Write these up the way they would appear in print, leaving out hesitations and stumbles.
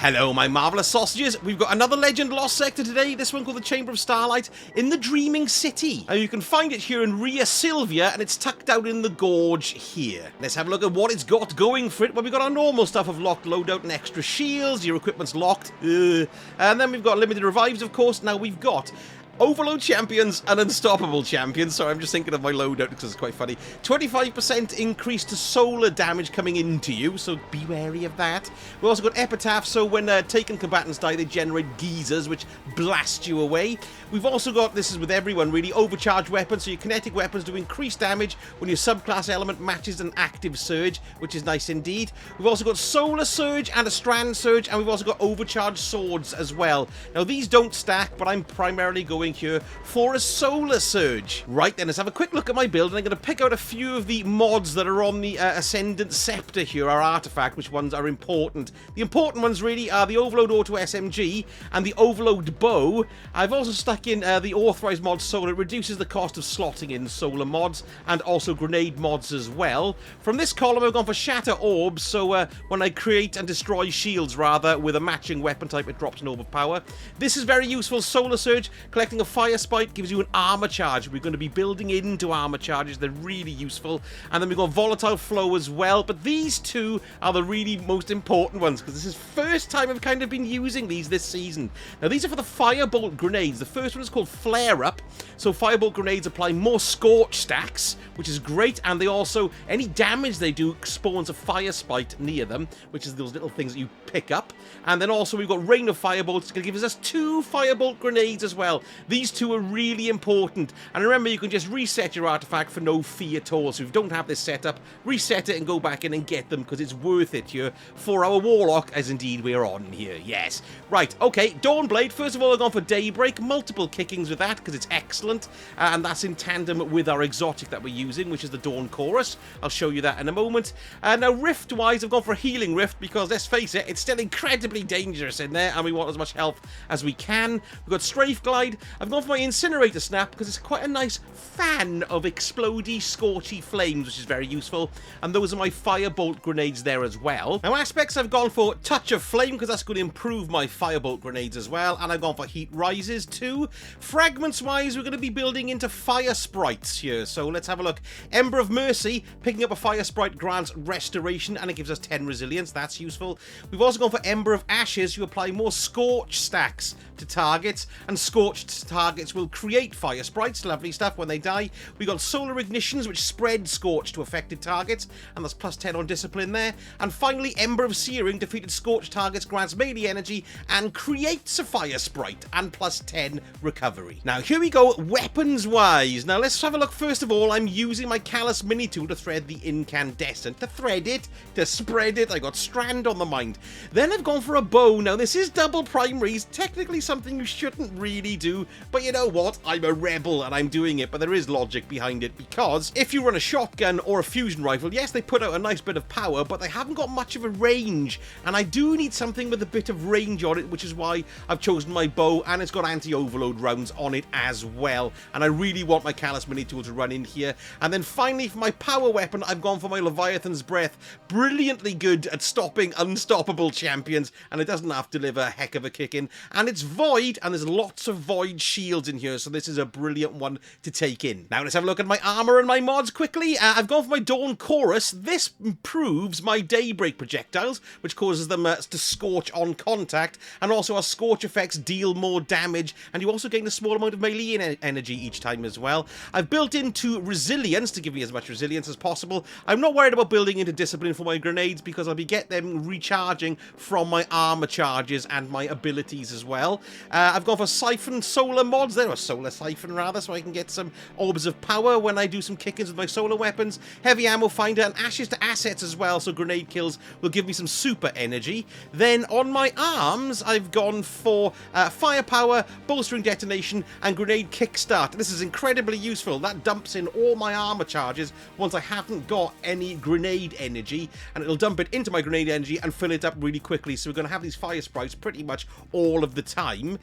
Hello, my marvellous sausages. We've got another Legend Lost sector today, this one called the Chamber of Starlight, in the Dreaming City. Now, you can find it here in Ria Sylvia, and it's tucked out in the gorge here. Let's have a look at what it's got going for it. Well, we've got our normal stuff of locked loadout and extra shields. Your equipment's locked. And then we've got limited revives, of course. Now, we've got Overload Champions and Unstoppable Champions. Sorry, I'm just thinking of my loadout because it's quite funny. 25% increase to solar damage coming into you, so be wary of that. We've also got Epitaph, so when taken combatants die, they generate geysers, which blast you away. We've also got, this is with everyone really, overcharged weapons, so your kinetic weapons do increased damage when your subclass element matches an active surge, which is nice indeed. We've also got Solar Surge and a Strand Surge, and we've also got overcharged swords as well. Now, these don't stack, but I'm primarily going here for a Solar Surge. Right then, let's have a quick look at my build, and I'm going to pick out a few of the mods that are on the Ascendant Scepter here, our artifact, which ones are important. The important ones really are the Overload Auto SMG and the Overload Bow. I've also stuck in the authorized mod Solar. It reduces the cost of slotting in solar mods and also grenade mods as well. From this column, I've gone for Shatter Orbs, so when I create and destroy shields, rather, with a matching weapon type, it drops an orb of power. This is very useful. Solar Surge, collecting a Fire Spike gives you an armor charge. We're going to be building into armor charges. They're really useful. And then we've got Volatile Flow as well. But these two are the really most important ones, because this is the first time I've kind of been using these this season. Now, these are for the Firebolt grenades. The first one is called Flare Up. So Firebolt grenades apply more Scorch stacks, which is great. And they also, any damage they do spawns a Fire Spike near them, which is those little things that you pick up. And then also we've got Rain of Firebolts. It's going to give us 2 Firebolt grenades as well. These two are really important. And remember, you can just reset your artifact for no fee at all. So if you don't have this set up, reset it and go back in and get them, because it's worth it here for our Warlock, as indeed we're on here. Yes. Right, okay. Dawnblade. First of all, I've gone for Daybreak. Multiple kickings with that, because it's excellent. And that's in tandem with our exotic that we're using, which is the Dawn Chorus. I'll show you that in a moment. Now, Rift-wise, I've gone for Healing Rift, because let's face it, it's still incredibly dangerous in there, and we want as much health as we can. We've got Strafe Glide. I've gone for my Incinerator Snap, because it's quite a nice fan of explodey, scorchy flames, which is very useful. And those are my Firebolt grenades there as well. Now, aspects, I've gone for Touch of Flame, because that's going to improve my Firebolt grenades as well. And I've gone for Heat Rises too. Fragments-wise, we're going to be building into Fire Sprites here. So let's have a look. Ember of Mercy, picking up a Fire Sprite grants Restoration, and it gives us 10 Resilience. That's useful. We've also gone for Ember of Ashes. You apply more Scorch stacks to targets, and scorched targets will create Fire Sprites. Lovely stuff when they die. We got Solar Ignitions, which spread Scorch to affected targets, and that's plus 10 on Discipline there. And finally, Ember of Searing. Defeated Scorched targets grants melee energy and creates a Fire Sprite, and plus 10 recovery. Now, here we go, weapons-wise. Now, let's have a look. First of all, I'm using my Callus Mini Tool to thread the incandescent. To thread it, to spread it, I got Strand on the mind. Then I've gone for a bow. Now, this is double primaries, technically something you shouldn't really do, but you know what? I'm a rebel and I'm doing it, but there is logic behind it, because if you run a shotgun or a fusion rifle, yes, they put out a nice bit of power, but they haven't got much of a range, and I do need something with a bit of range on it, which is why I've chosen my bow, and it's got anti-overload rounds on it as well, and I really want my Callus Mini Tool to run in here. And then finally, for my power weapon, I've gone for my Leviathan's Breath. Brilliantly good at stopping unstoppable champions, and it doesn't have to deliver a heck of a kick in, and it's void, and there's lots of void shields in here, so this is a brilliant one to take in. Now let's have a look at my armor and my mods quickly. I've gone for my Dawn Chorus. This improves my Daybreak projectiles, which causes them to scorch on contact, and also our scorch effects deal more damage, and you also gain a small amount of melee energy each time as well. I've built into Resilience to give me as much resilience as possible. I'm not worried about building into Discipline for my grenades, because I'll get them recharging from my armor charges and my abilities as well. I've gone for Siphon Solar mods there, or Solar Siphon rather, so I can get some orbs of power when I do some kick-ins with my solar weapons. Heavy Ammo Finder and Ashes to Assets as well, so grenade kills will give me some super energy. Then on my arms, I've gone for Firepower, Bolstering Detonation, and Grenade Kickstart. This is incredibly useful. That dumps in all my armor charges once I haven't got any grenade energy, and it'll dump it into my grenade energy and fill it up really quickly. So we're going to have these Fire Sprites pretty much all of the time.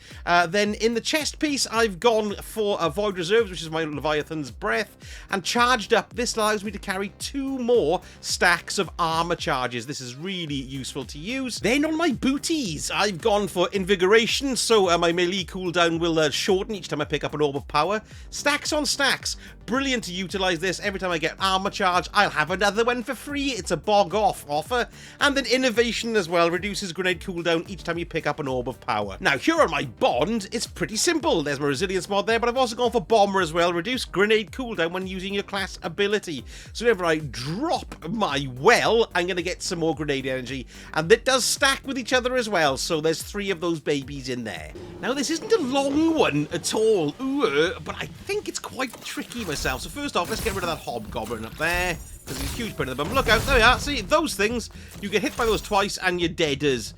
Then in the chest next piece, I've gone for a Void Reserves, which is my Leviathan's Breath, and charged up. This allows me to carry 2 more stacks of armor charges. This is really useful to use. Then on my booties, I've gone for Invigoration, so my melee cooldown will shorten each time I pick up an Orb of Power. Stacks on stacks. Brilliant to utilize this. Every time I get armor charge, I'll have another one for free. It's a bog off offer. And then Innovation as well, reduces grenade cooldown each time you pick up an Orb of Power. Now, here on my Bond, it's pretty simple. There's my Resilience mod there, but I've also gone for Bomber as well. Reduce grenade cooldown when using your class ability. So whenever I drop my well, I'm going to get some more grenade energy. And it does stack with each other as well, so there's 3 of those babies in there. Now, this isn't a long one at all, but I think it's quite tricky myself. So first off, let's get rid of that Hobgoblin up there, because he's a huge pain in the bum. Look out, there we are. See, those things, you get hit by those twice and you're deaders.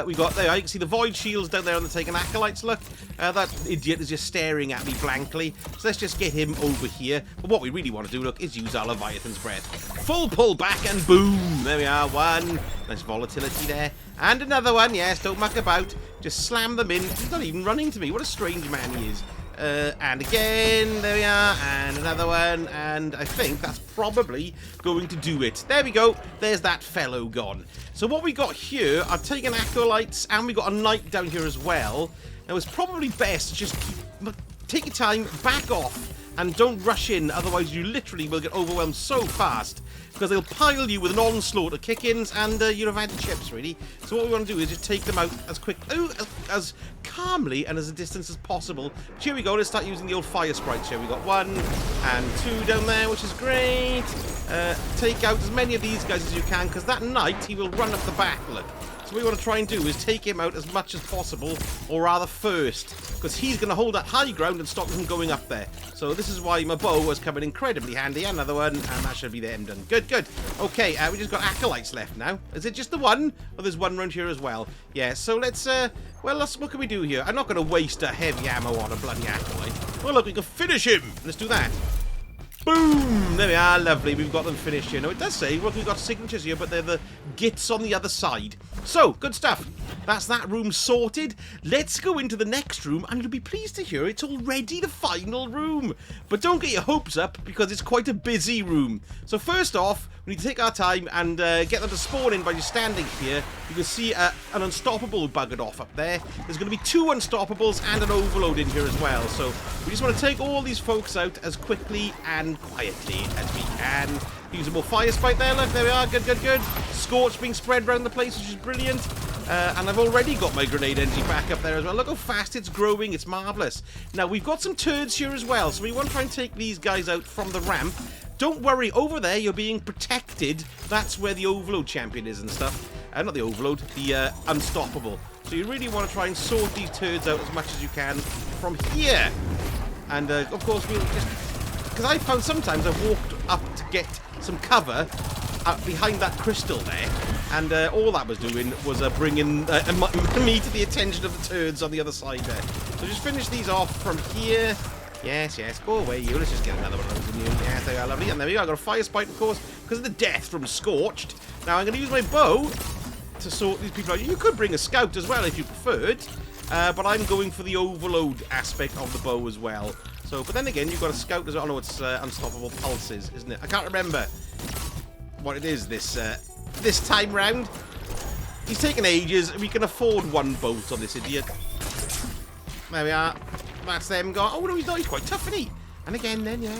We got, there you can see the Void Shields down there on the Taken Acolytes, look. That idiot is just staring at me blankly. So let's just get him over here. But what we really want to do, look, is use our Leviathan's Breath. Full pull back and boom. There we are, 1. Nice volatility there. And another one, yes, don't muck about. Just slam them in. He's not even running to me. What a strange man he is. And again, there we are, and another one, and I think that's probably going to do it. There we go, there's that fellow gone. So what we got here, I've taken Acolytes, and we got a Knight down here as well. Now it's probably best to just take your time, back off, and don't rush in, otherwise you literally will get overwhelmed so fast, because they'll pile you with an onslaught of kick-ins, and you'll have had chips, really. So what we want to do is just take them out as as calmly and as a distance as possible. Here we go, let's start using the old fire sprites here. We got 1 and 2 down there, which is great. Take out as many of these guys as you can, because that Knight, he will run up the back, look. So what we want to try and do is take him out as much as possible, or rather first, because he's going to hold that high ground and stop him going up there. So this is why my bow was coming incredibly handy. Another one, and that should be them done. Good, good. Okay, we just got Acolytes left now. Is it just the one? Or there's one around here as well. Yeah, so let's, what can we do here? I'm not going to waste a heavy ammo on a bloody Acolyte. Well, look, we can finish him. Let's do that. Boom! There we are, lovely. We've got them finished here. Now, it does say, look, we've got signatures here, but they're the gits on the other side. So, good stuff. That's that room sorted. Let's go into the next room, and you'll be pleased to hear it's already the final room. But don't get your hopes up, because it's quite a busy room. So, first off, we need to take our time and get them to spawn in by just standing here. You can see an Unstoppable buggered off up there. There's going to be 2 Unstoppables and an Overload in here as well. So we just want to take all these folks out as quickly and quietly as we can. Use a more fire spike there, look. There we are. Good, good, good. Scorch being spread around the place, which is brilliant. And I've already got my grenade energy back up there as well. Look how fast it's growing. It's marvellous. Now, we've got some turds here as well. So we want to try and take these guys out from the ramp. Don't worry, over there you're being protected. That's where the Overload champion is and stuff. Not the Overload, the Unstoppable. So you really want to try and sort these turds out as much as you can from here. And of course we'll just... Because I found sometimes I've walked up to get some cover behind that crystal there. And all that was doing was bringing me to the attention of the turds on the other side there. So just finish these off from here. Yes, yes, go away, you. Let's just get another one of those in you. Yes, they are lovely. And there we go. I've got a fire spike, of course, because of the death from Scorched. Now, I'm going to use my bow to sort these people out. You could bring a scout as well if you preferred, but I'm going for the Overload aspect of the bow as well. So, but then again, you've got a scout as well. Oh, no, it's Unstoppable Pulses, isn't it? I can't remember what it is this time round. He's taken ages. We can afford 1 bolt on this idiot. There we are. That's them gone. Oh, no, he's not. He's quite tough, isn't he? And again, then, yeah.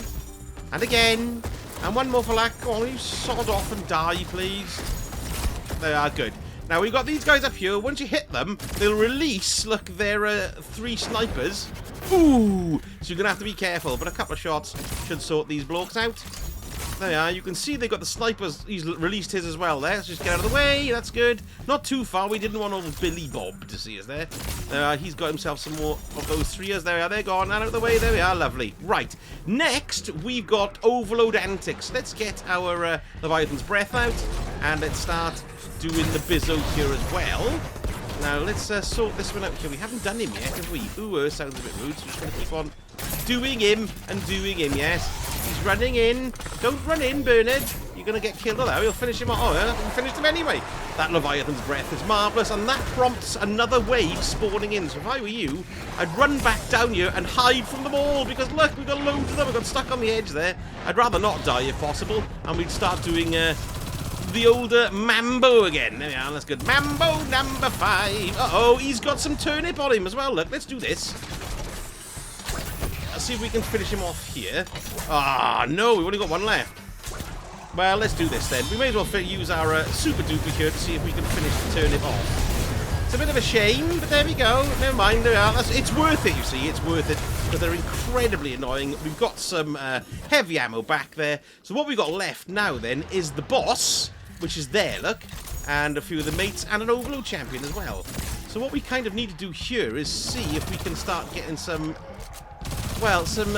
And again. And 1 more for luck. Go on, you sod off and die, please. They are good. Now, we've got these guys up here. Once you hit them, they'll release, look, their 3 snipers. Ooh! So you're going to have to be careful. But a couple of shots should sort these blokes out. There we are. You can see they've got the snipers. He's released his as well there. Let's just get out of the way. That's good. Not too far. We didn't want old Billy Bob to see us there. He's got himself some more of those 3ers. There we are. They're gone. Out of the way. There we are. Lovely. Right. Next, we've got Overload Antics. Let's get our Leviathan's Breath out. And let's start doing the bizzo here as well. Now, let's sort this one out here. We haven't done him yet, have we? Ooh, sounds a bit rude. So we're just going to keep on doing him and doing him, yes. He's running in. Don't run in, Bernard. You're going to get killed. Oh, you'll finish him off. Oh, yeah, we finished him anyway. That Leviathan's breath is marvellous, and that prompts another wave spawning in. So if I were you, I'd run back down here and hide from them all, because look, we've got loads of them. We've got stuck on the edge there. I'd rather not die if possible, and we'd start doing the older Mambo again. There we are, that's good. Mambo number 5. Uh-oh, he's got some turnip on him as well. Look, let's do this. Let's see if we can finish him off here. Ah, no, we've only got one left. Well, let's do this then. We may as well use our super duper here to see if we can finish the turnip off. It's a bit of a shame, but there we go. Never mind, there we are. It's worth it, you see. It's worth it, because they're incredibly annoying. We've got some heavy ammo back there. So what we've got left now, then, is the boss, which is there, look, and a few of the mates, and an overload champion as well. So what we kind of need to do here is see if we can start getting some... well, some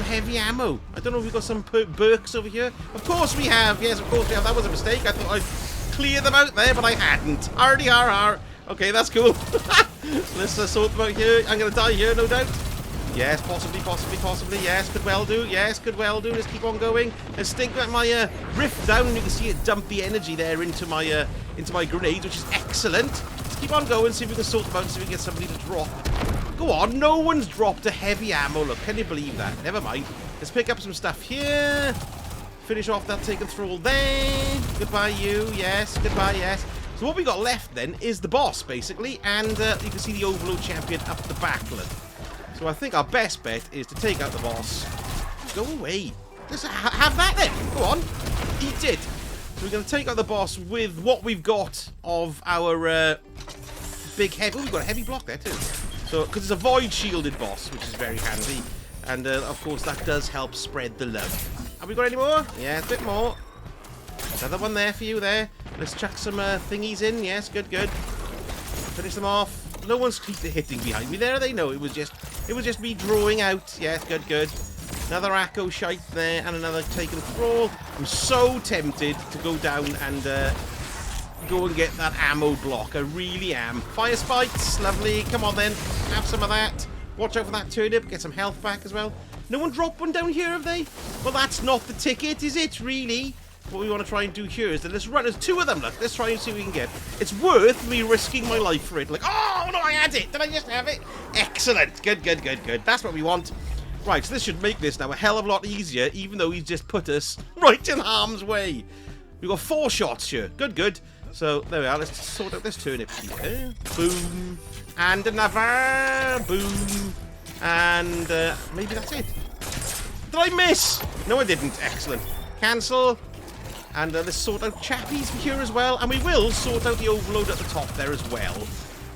heavy ammo. I don't know if we've got some Berks over here. Of course we have. Yes, of course we have. That was a mistake. I thought I'd clear them out there, but I hadn't. RDRR. Okay, that's cool. Let's sort them out here. I'm going to die here, no doubt. Yes, possibly. Yes, could well do. Yes, could well do. Let's keep on going. Let's stink my rift down, and you can see it dump the energy there into my grenades, which is excellent. Let's keep on going, see if we can sort them out, and see if we can get somebody to drop. Go on, no one's dropped a heavy ammo. Look, can you believe that? Never mind. Let's pick up some stuff here. Finish off that taken thrall there. Goodbye, you. Yes, goodbye, yes. So what we got left, then, is the boss, basically. And you can see the overload champion up the back. Look. So I think our best bet is to take out the boss. Go away. Just have that, then. Go on. Eat it. So we're going to take out the boss with what we've got of our big heavy... oh, we've got a heavy block there, too. So, because it's a void-shielded boss, which is very handy. And, of course, that does help spread the love. Have we got any more? Yeah, a bit more. Another one there for you there. Let's chuck some thingies in. Yes, good. Finish them off. No one's hitting behind me there, are they? No, it was just me drawing out. Yes, good. Another Acco shite there, and another taken thrall. I'm so tempted to go down and go and get that ammo block. I really am. Fire spikes, lovely. Come on then, have some of that. Watch out for that turnip. Get some health back as well. No one dropped one down here, have they? Well, that's not the ticket, is it? Really? What we want to try and do here is that let's run. There's 2 of them. Look, let's try and see what we can get. It's worth me risking my life for it. Like, oh no, I had it. Did I just have it? Excellent. Good. That's what we want. Right, so this should make this now a hell of a lot easier, even though he's just put us right in harm's way. We've got 4 shots here. Good. So, there we are. Let's sort out this turnip here. Boom. And another. Boom. And maybe that's it. Did I miss? No, I didn't. Excellent. Cancel. And let's sort out chappies here as well. And we will sort out the overload at the top there as well.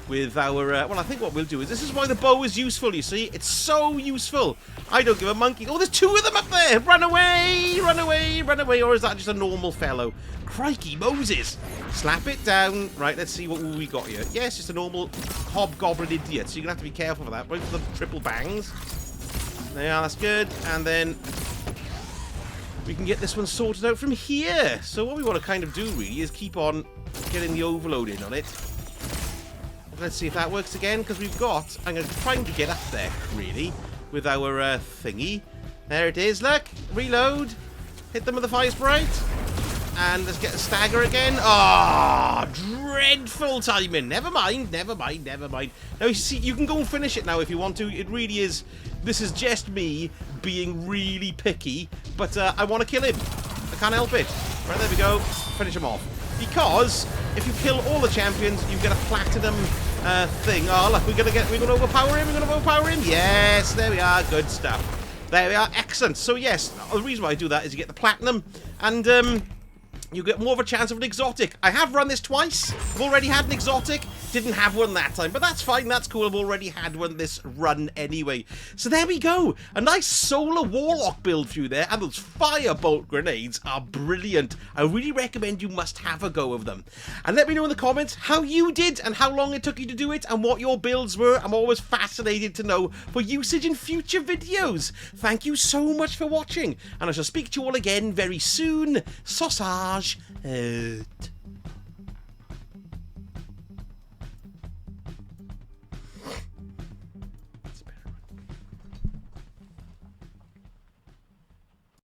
With our... well, I think what we'll do is... this is why the bow is useful, you see. It's so useful. I don't give a monkey. Oh, there's 2 of them up there. Run away. Or is that just a normal fellow? Crikey Moses. Slap it down. Right, let's see what we got here. Yes, just a normal hobgoblin idiot. So you're going to have to be careful for that. Wait for the triple bangs. There you are. That's good. And then... we can get this one sorted out from here. So what we want to kind of do, really, is keep on getting the overload in on it. Let's see if that works again, because we've got... I'm going to try to get up there, really, with our thingy. There it is, look. Reload. Hit them with the fire sprite. And let's get a stagger again. Ah, dreadful timing. Never mind. Now, you see, you can go and finish it now if you want to. It really is... this is just me being really picky, but I want to kill him. I can't help it. Right, there we go. Finish him off. Because if you kill all the champions, you get a platinum thing. Oh, look, we're going to overpower him. Yes, there we are. Good stuff. There we are. Excellent. So, yes, the reason why I do that is you get the platinum, and you get more of a chance of an exotic. I have run this twice. I've already had an exotic. Didn't have one that time, but that's fine. That's cool. I've already had one this run anyway. So there we go. A nice solar warlock build for you there, and those firebolt grenades are brilliant. I really recommend you must have a go of them. And let me know in the comments how you did and how long it took you to do it and what your builds were. I'm always fascinated to know for usage in future videos. Thank you so much for watching, and I shall speak to you all again very soon. Sausage out.